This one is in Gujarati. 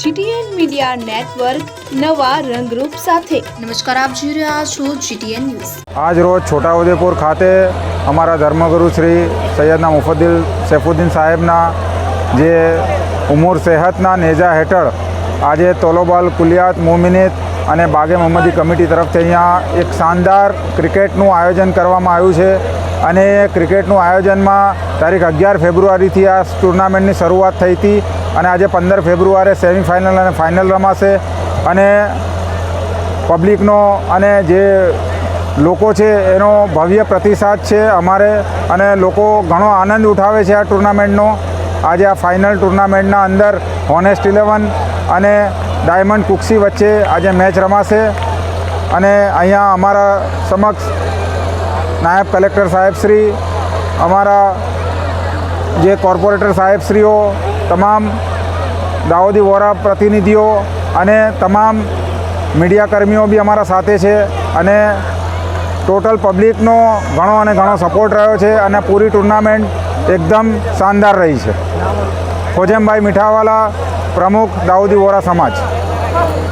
GTN મીડિયા નેટવર્ક નવા રંગરૂપ સાથે। નમસ્કાર, આપ જોઈ રહ્યા છો GTN ન્યૂઝ। આજ રોજ છોટાઉદેપુર ખાતે અમારા ધર્મગુરુ શ્રી સૈયદના મુફદ્દિલ સૈફુદ્દીન સાહેબના જે ઉમૂર સેહતના નેજા હેઠળ આજે તોલોબાલ કુલિયાત મોમિનીત અને બાગે મોહમ્મદી કમિટી તરફથી અહીંયા એક શાનદાર ક્રિકેટનું આયોજન કરવામાં આવ્યું છે અને ક્રિકેટનું આયોજનમાં તારીખ 11 ફેબ્રુઆરીથી આ ટુર્નામેન્ટની શરૂઆત થઈ હતી અને આજે 15 ફેબ્રુઆરીએ સેમિફાઇનલ અને ફાઇનલ રમાશે અને પબ્લિકનો અને જે લોકો છે એનો ભવ્ય પ્રતિસાદ છે અમારે અને લોકો ઘણો આનંદ ઉઠાવે છે આ ટુર્નામેન્ટનો। આજે આ ફાઇનલ ટુર્નામેન્ટના અંદર હોનેસ્ટ 11 અને ડાયમંડ કુક્સી વચ્ચે આજે મેચ રમાશે અને અહીંયા અમારા સમક્ષ નાયબ કલેક્ટર સાહેબશ્રી, અમારા જે કોર્પોરેટર સાહેબશ્રીઓ, તમામ દાઉદી વોરા પ્રતિનિધિઓ અને તમામ મીડિયાકર્મીઓ બી અમારા સાથે છે અને ટોટલ પબ્લિકનો ઘણો સપોર્ટ રહ્યો છે અને પૂરી ટુર્નામેન્ટ એકદમ શાનદાર રહી છે। ખોજમભાઈ મીઠાવાલા, પ્રમુખ દાઉદી વોરા સમાજ।